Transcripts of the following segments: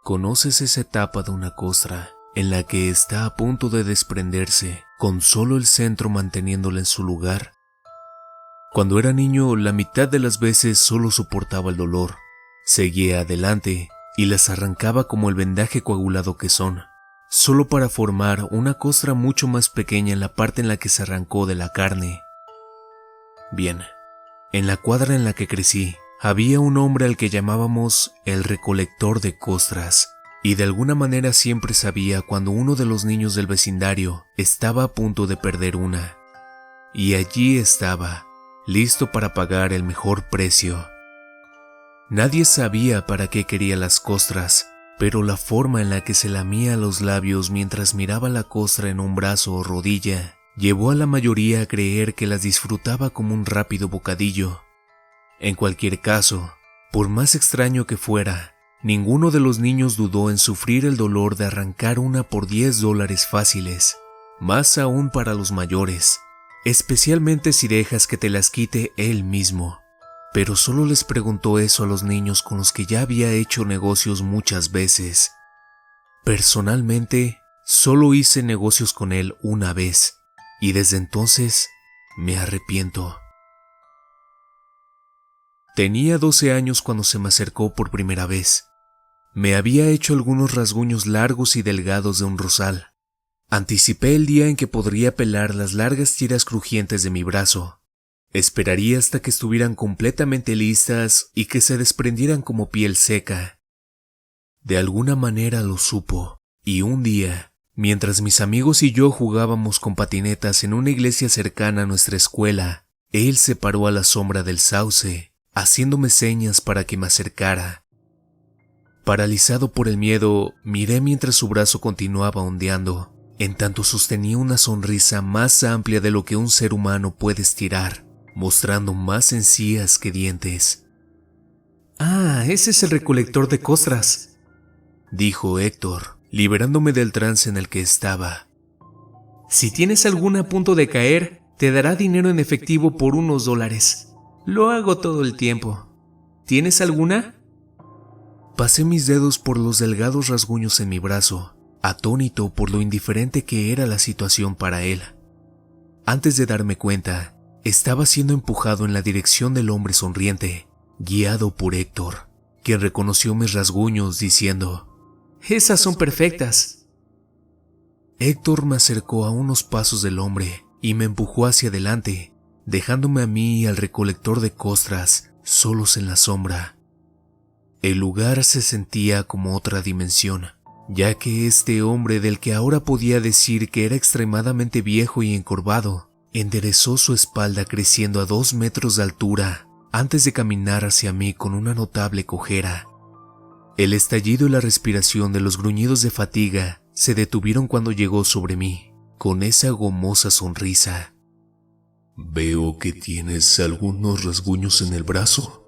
¿Conoces esa etapa de una costra en la que está a punto de desprenderse, con solo el centro manteniéndola en su lugar? Cuando era niño, la mitad de las veces solo soportaba el dolor, seguía adelante y las arrancaba como el vendaje coagulado que son, solo para formar una costra mucho más pequeña en la parte en la que se arrancó de la carne. Bien, en la cuadra en la que crecí, había un hombre al que llamábamos el recolector de costras, y de alguna manera siempre sabía cuando uno de los niños del vecindario estaba a punto de perder una. Y allí estaba, listo para pagar el mejor precio. Nadie sabía para qué quería las costras, pero la forma en la que se lamía los labios mientras miraba la costra en un brazo o rodilla llevó a la mayoría a creer que las disfrutaba como un rápido bocadillo. En cualquier caso, por más extraño que fuera, ninguno de los niños dudó en sufrir el dolor de arrancar una por $10 fáciles, más aún para los mayores, especialmente si dejas que te las quite él mismo. Pero solo les preguntó eso a los niños con los que ya había hecho negocios muchas veces. Personalmente, solo hice negocios con él una vez, y desde entonces me arrepiento. Tenía 12 años cuando se me acercó por primera vez. Me había hecho algunos rasguños largos y delgados de un rosal. Anticipé el día en que podría pelar las largas tiras crujientes de mi brazo. Esperaría hasta que estuvieran completamente listas y que se desprendieran como piel seca. De alguna manera lo supo, y un día, mientras mis amigos y yo jugábamos con patinetas en una iglesia cercana a nuestra escuela, él se paró a la sombra del sauce, haciéndome señas para que me acercara. Paralizado por el miedo, miré mientras su brazo continuaba ondeando, en tanto sostenía una sonrisa más amplia de lo que un ser humano puede estirar, mostrando más encías que dientes. «Ah, ese es el recolector de costras», dijo Héctor, liberándome del trance en el que estaba. «Si tienes alguna a punto de caer, te dará dinero en efectivo por unos $. Lo hago todo el tiempo. ¿Tienes alguna?» Pasé mis dedos por los delgados rasguños en mi brazo, atónito por lo indiferente que era la situación para él. Antes de darme cuenta, estaba siendo empujado en la dirección del hombre sonriente, guiado por Héctor, quien reconoció mis rasguños diciendo: «Esas son perfectas». Héctor me acercó a unos pasos del hombre y me empujó hacia adelante, dejándome a mí y al recolector de costras solos en la sombra. El lugar se sentía como otra dimensión, ya que este hombre, del que ahora podía decir que era extremadamente viejo y encorvado, enderezó su espalda creciendo a 2 metros de altura antes de caminar hacia mí con una notable cojera. El estallido y la respiración de los gruñidos de fatiga se detuvieron cuando llegó sobre mí, con esa gomosa sonrisa. Veo que tienes algunos rasguños en el brazo.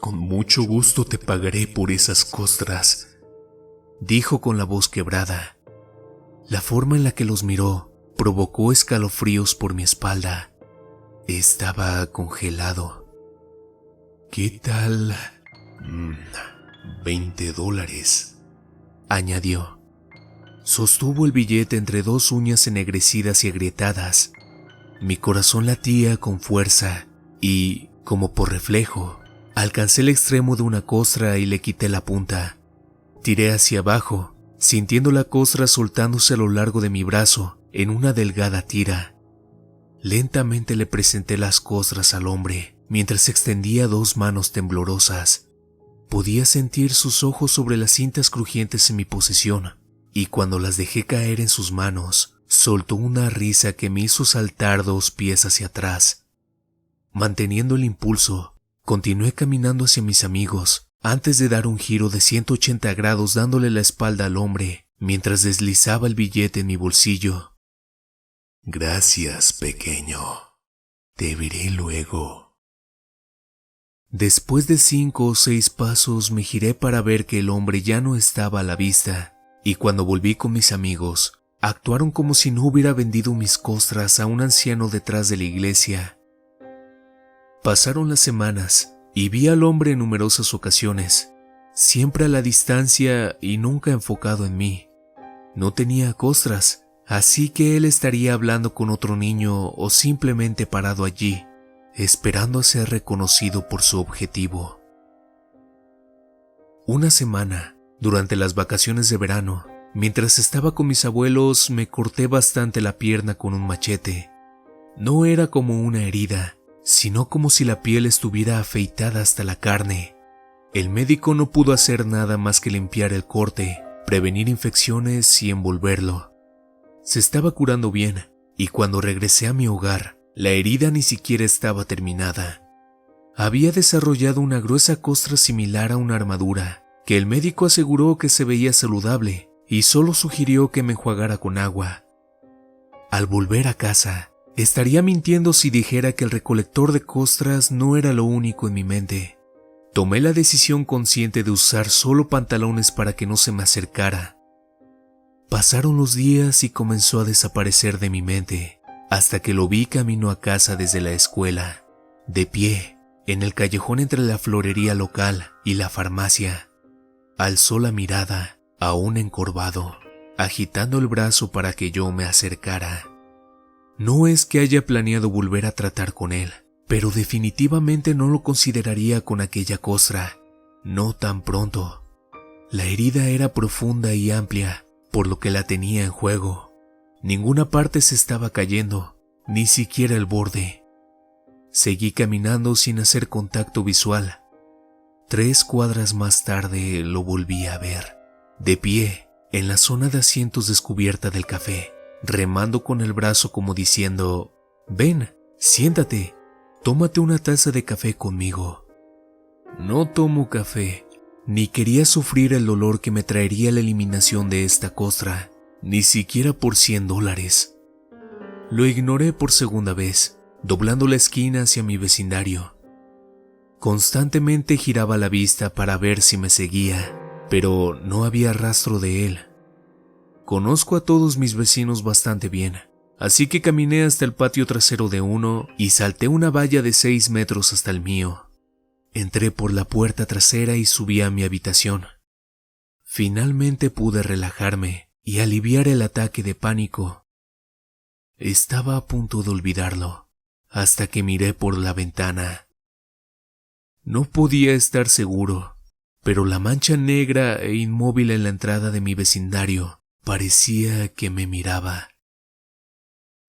Con mucho gusto te pagaré por esas costras, dijo con la voz quebrada. La forma en la que los miró provocó escalofríos por mi espalda. Estaba congelado. ¿Qué tal? $20, añadió. Sostuvo el billete entre 2 uñas ennegrecidas y agrietadas. Mi corazón latía con fuerza y, como por reflejo, alcancé el extremo de una costra y le quité la punta. Tiré hacia abajo, sintiendo la costra soltándose a lo largo de mi brazo en una delgada tira. Lentamente le presenté las costras al hombre, mientras extendía 2 manos temblorosas. Podía sentir sus ojos sobre las cintas crujientes en mi posesión, y cuando las dejé caer en sus manos, soltó una risa que me hizo saltar 2 pies hacia atrás. Manteniendo el impulso, continué caminando hacia mis amigos, antes de dar un giro de 180 grados dándole la espalda al hombre, mientras deslizaba el billete en mi bolsillo. Gracias, pequeño. Te veré luego. Después de 5 o 6 pasos me giré para ver que el hombre ya no estaba a la vista, y cuando volví con mis amigos, actuaron como si no hubiera vendido mis costras a un anciano detrás de la iglesia. Pasaron las semanas y vi al hombre en numerosas ocasiones, siempre a la distancia y nunca enfocado en mí. No tenía costras, así que él estaría hablando con otro niño o simplemente parado allí, esperando a ser reconocido por su objetivo. Una semana, durante las vacaciones de verano, mientras estaba con mis abuelos, me corté bastante la pierna con un machete. No era como una herida, sino como si la piel estuviera afeitada hasta la carne. El médico no pudo hacer nada más que limpiar el corte, prevenir infecciones y envolverlo. Se estaba curando bien, y cuando regresé a mi hogar, la herida ni siquiera estaba terminada. Había desarrollado una gruesa costra similar a una armadura, que el médico aseguró que se veía saludable y solo sugirió que me enjuagara con agua. Al volver a casa, estaría mintiendo si dijera que el recolector de costras no era lo único en mi mente. Tomé la decisión consciente de usar solo pantalones para que no se me acercara. Pasaron los días y comenzó a desaparecer de mi mente, hasta que lo vi camino a casa desde la escuela, de pie, en el callejón entre la florería local y la farmacia. Alzó la mirada, aún encorvado, agitando el brazo para que yo me acercara. No es que haya planeado volver a tratar con él, pero definitivamente no lo consideraría con aquella costra, no tan pronto. La herida era profunda y amplia, por lo que la tenía en juego. Ninguna parte se estaba cayendo, ni siquiera el borde. Seguí caminando sin hacer contacto visual. 3 cuadras más tarde lo volví a ver, de pie, en la zona de asientos descubierta del café, remando con el brazo como diciendo: «Ven, siéntate, tómate una taza de café conmigo». No tomo café, ni quería sufrir el dolor que me traería la eliminación de esta costra, ni siquiera por $100. Lo ignoré por segunda vez, doblando la esquina hacia mi vecindario. Constantemente giraba la vista para ver si me seguía, pero no había rastro de él. Conozco a todos mis vecinos bastante bien, así que caminé hasta el patio trasero de uno y salté una valla de 6 metros hasta el mío. Entré por la puerta trasera y subí a mi habitación. Finalmente pude relajarme y aliviar el ataque de pánico. Estaba a punto de olvidarlo, hasta que miré por la ventana. No podía estar seguro, pero la mancha negra e inmóvil en la entrada de mi vecindario parecía que me miraba.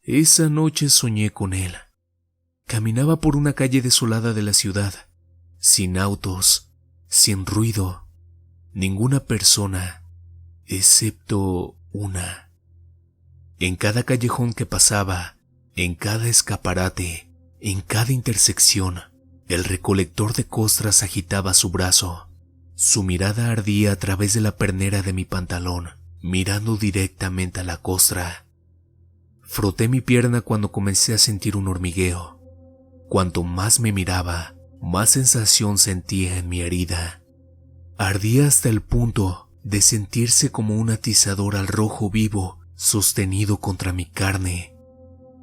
Esa noche soñé con él. Caminaba por una calle desolada de la ciudad, sin autos, sin ruido, ninguna persona, excepto una. En cada callejón que pasaba, en cada escaparate, en cada intersección, el recolector de costras agitaba su brazo. Su mirada ardía a través de la pernera de mi pantalón, mirando directamente a la costra. Froté mi pierna cuando comencé a sentir un hormigueo. Cuanto más me miraba, más sensación sentía en mi herida. Ardía hasta el punto de sentirse como un atizador al rojo vivo sostenido contra mi carne.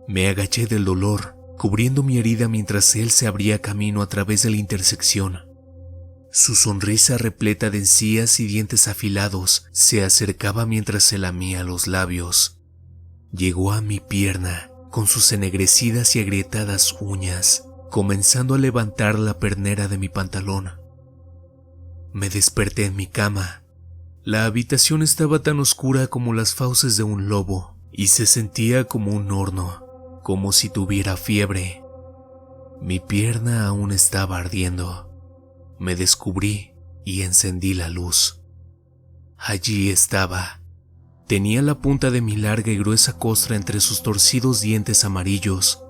Me agaché del dolor, cubriendo mi herida mientras él se abría camino a través de la intersección. Su sonrisa repleta de encías y dientes afilados se acercaba mientras se lamía los labios. Llegó a mi pierna con sus ennegrecidas y agrietadas uñas, comenzando a levantar la pernera de mi pantalón. Me desperté en mi cama. La habitación estaba tan oscura como las fauces de un lobo y se sentía como un horno, como si tuviera fiebre. Mi pierna aún estaba ardiendo. Me descubrí y encendí la luz. Allí estaba. Tenía la punta de mi larga y gruesa costra entre sus torcidos dientes amarillos.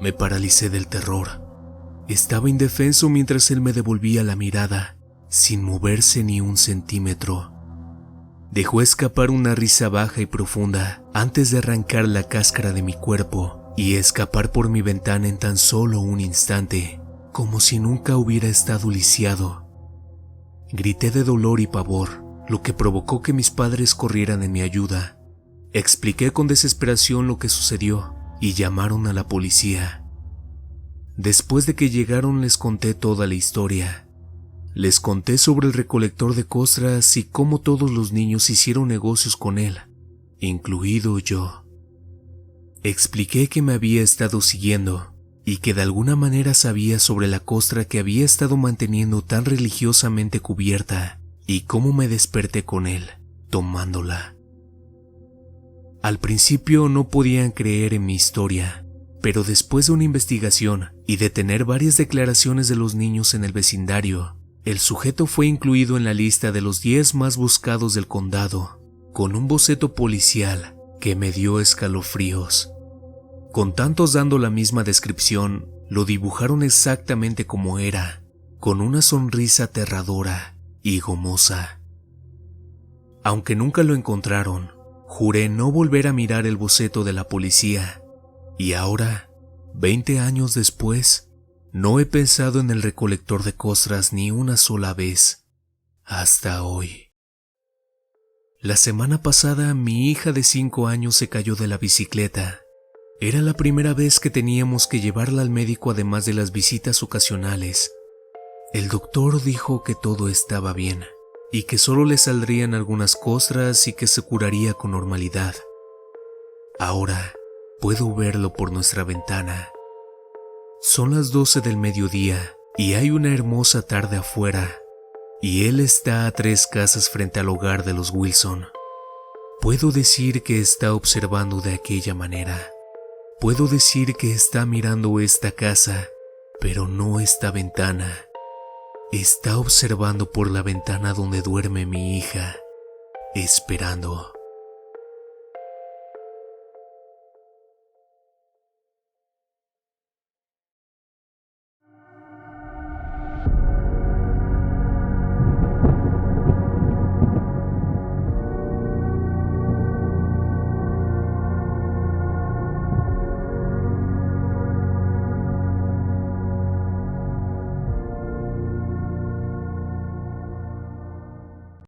Me paralicé del terror. Estaba indefenso mientras él me devolvía la mirada, sin moverse ni un centímetro. Dejó escapar una risa baja y profunda antes de arrancar la cáscara de mi cuerpo y escapar por mi ventana en tan solo un instante, como si nunca hubiera estado lisiado. Grité de dolor y pavor, lo que provocó que mis padres corrieran en mi ayuda. Expliqué con desesperación lo que sucedió y llamaron a la policía. Después de que llegaron les conté toda la historia. Les conté sobre el recolector de costras y cómo todos los niños hicieron negocios con él, incluido yo. Expliqué que me había estado siguiendo y que de alguna manera sabía sobre la costra que había estado manteniendo tan religiosamente cubierta y cómo me desperté con él, tomándola. Al principio no podían creer en mi historia, pero después de una investigación y de tener varias declaraciones de los niños en el vecindario, el sujeto fue incluido en la lista de los 10 más buscados del condado, con un boceto policial que me dio escalofríos. Con tantos dando la misma descripción, lo dibujaron exactamente como era, con una sonrisa aterradora y gomosa. Aunque nunca lo encontraron, juré no volver a mirar el boceto de la policía, y ahora, 20 años después, no he pensado en el recolector de costras ni una sola vez, hasta hoy. La semana pasada mi hija de 5 años se cayó de la bicicleta. Era la primera vez que teníamos que llevarla al médico además de las visitas ocasionales. El doctor dijo que todo estaba bien y que solo le saldrían algunas costras y que se curaría con normalidad. Ahora puedo verlo por nuestra ventana. Son las 12 del mediodía y hay una hermosa tarde afuera, y él está a 3 casas frente al hogar de los Wilson. Puedo decir que está observando de aquella manera. Puedo decir que está mirando esta casa, pero no esta ventana. Está observando por la ventana donde duerme mi hija, esperando.